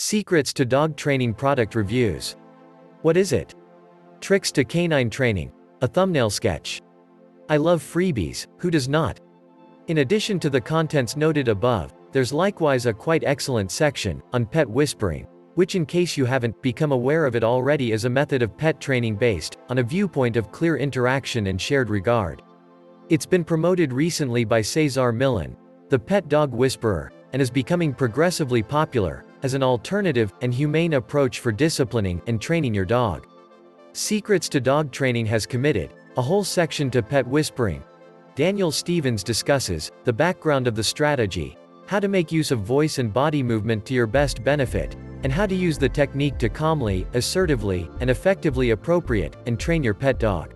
Secrets to dog training product reviews. What is it? Tricks to canine training. A thumbnail sketch. I love freebies, who does not? In addition to the contents noted above, there's likewise a quite excellent section on pet whispering, which, in case you haven't become aware of it already, is a method of pet training based on a viewpoint of clear interaction and shared regard. It's been promoted recently by Cesar Millan, the pet dog whisperer, and is becoming progressively popular as an alternative and humane approach for disciplining and training your dog. Secrets to Dog Training has committed a whole section to pet whispering. Daniel Stevens discusses the background of the strategy, how to make use of voice and body movement to your best benefit, and how to use the technique to calmly, assertively, and effectively appropriate and train your pet dog.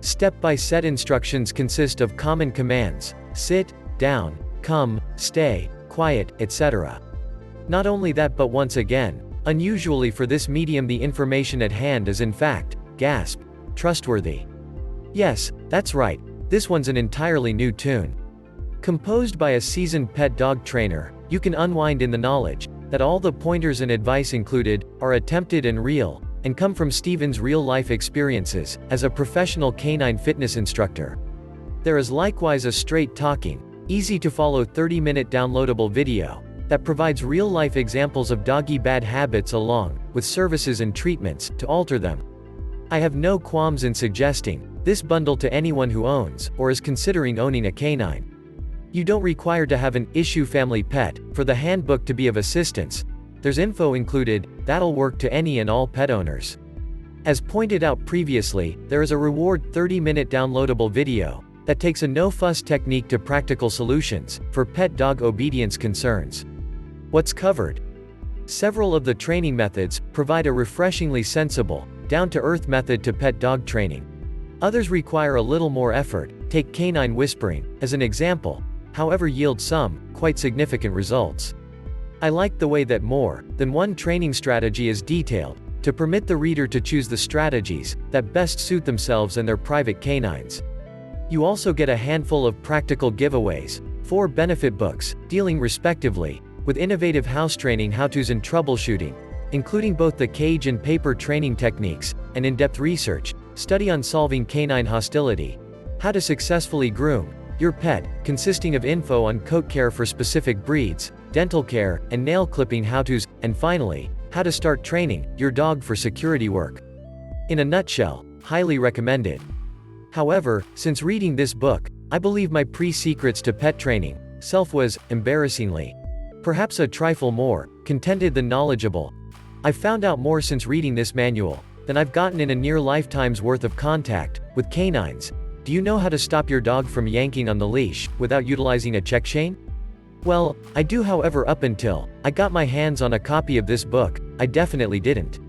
Step-by-step instructions consist of common commands: sit, down, come, stay, quiet, etc. Not only that, but once again, unusually for this medium, the information at hand is in fact, gasp, trustworthy. Yes, that's right, this one's an entirely new tune. Composed by a seasoned pet dog trainer, you can unwind in the knowledge that all the pointers and advice included are attempted and real, and come from Stevens' real-life experiences as a professional canine fitness instructor. There is likewise a straight-talking, easy-to-follow 30-minute downloadable video that provides real-life examples of doggy bad habits along with services and treatments to alter them. I have no qualms in suggesting this bundle to anyone who owns or is considering owning a canine. You don't require to have an issue family pet for the handbook to be of assistance. There's info included that'll work to any and all pet owners. As pointed out previously, there is a reward 30-minute downloadable video that takes a no-fuss technique to practical solutions for pet dog obedience concerns. What's covered? Several of the training methods provide a refreshingly sensible, down-to-earth method to pet dog training. Others require a little more effort. Take canine whispering as an example, however, yield some quite significant results. I like the way that more than one training strategy is detailed to permit the reader to choose the strategies that best suit themselves and their private canines. You also get a handful of practical giveaways, 4 benefit books dealing respectively with innovative house training how-tos and troubleshooting, including both the cage and paper training techniques, and in-depth research study on solving canine hostility, how to successfully groom your pet, consisting of info on coat care for specific breeds, dental care, and nail clipping how-tos, and finally, how to start training your dog for security work. In a nutshell, highly recommended. However, since reading this book, I believe my pre-secrets to pet training self was, embarrassingly, perhaps a trifle more contented than knowledgeable. I've found out more since reading this manual than I've gotten in a near lifetime's worth of contact with canines. Do you know how to stop your dog from yanking on the leash without utilizing a check chain? Well, I do. However, up until I got my hands on a copy of this book, I definitely didn't.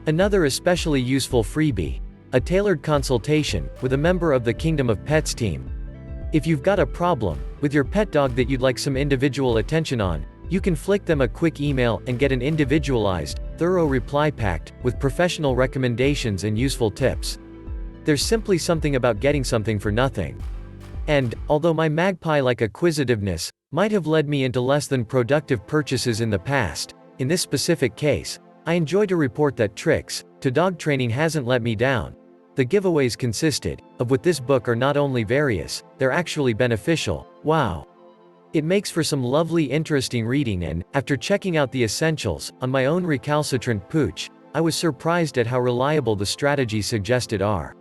Another especially useful freebie: a tailored consultation with a member of the Kingdom of Pets team. If you've got a problem with your pet dog that you'd like some individual attention on, you can flick them a quick email and get an individualized, thorough reply packed with professional recommendations and useful tips. There's simply something about getting something for nothing. And, although my magpie-like acquisitiveness might have led me into less than productive purchases in the past, in this specific case, I enjoy to report that Tricks to Dog Training hasn't let me down. The giveaways consisted of with this book are not only various, they're actually beneficial. Wow! It makes for some lovely interesting reading, and, after checking out the essentials on my own recalcitrant pooch, I was surprised at how reliable the strategies suggested are.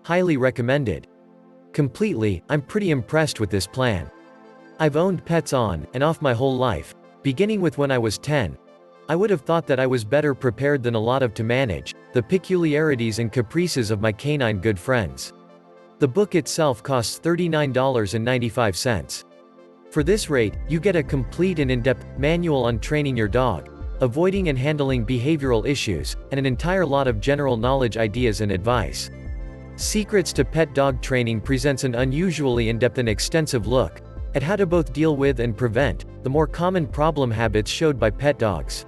Highly recommended. Completely, I'm pretty impressed with this plan. I've owned pets on and off my whole life, beginning with when I was 10. I would have thought that I was better prepared than a lot of to manage the peculiarities and caprices of my canine good friends. The book itself costs $39.95. For this rate, you get a complete and in-depth manual on training your dog, avoiding and handling behavioral issues, and an entire lot of general knowledge ideas and advice. Secrets to Pet Dog Training presents an unusually in-depth and extensive look at how to both deal with and prevent the more common problem habits showed by pet dogs.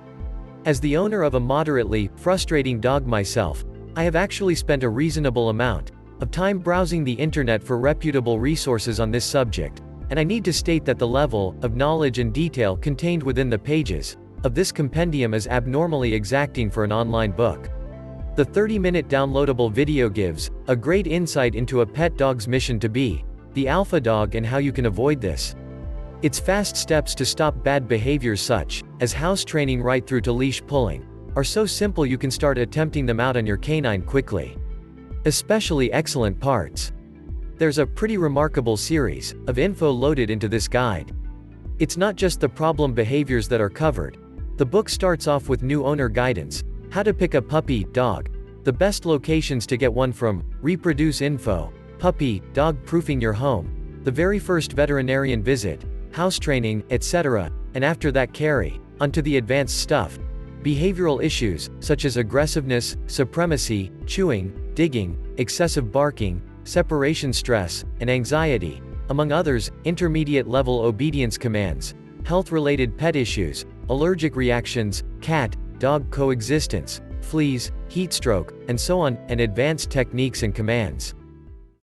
As the owner of a moderately frustrating dog myself, I have actually spent a reasonable amount of time browsing the internet for reputable resources on this subject, and I need to state that the level of knowledge and detail contained within the pages of this compendium is abnormally exacting for an online book. The 30-minute downloadable video gives a great insight into a pet dog's mission to be the alpha dog and how you can avoid this. Its fast steps to stop bad behaviors such as house training right through to leash pulling are so simple you can start attempting them out on your canine quickly. Especially excellent parts. There's a pretty remarkable series of info loaded into this guide. It's not just the problem behaviors that are covered. The book starts off with new owner guidance, how to pick a puppy, dog, the best locations to get one from, reproduce info, puppy, dog proofing your home, the very first veterinarian visit, house training, etc., and after that carry on to the advanced stuff. Behavioral issues, such as aggressiveness, supremacy, chewing, digging, excessive barking, separation stress, and anxiety, among others, intermediate-level obedience commands, health-related pet issues, allergic reactions, cat-dog coexistence, fleas, heat stroke, and so on, and advanced techniques and commands.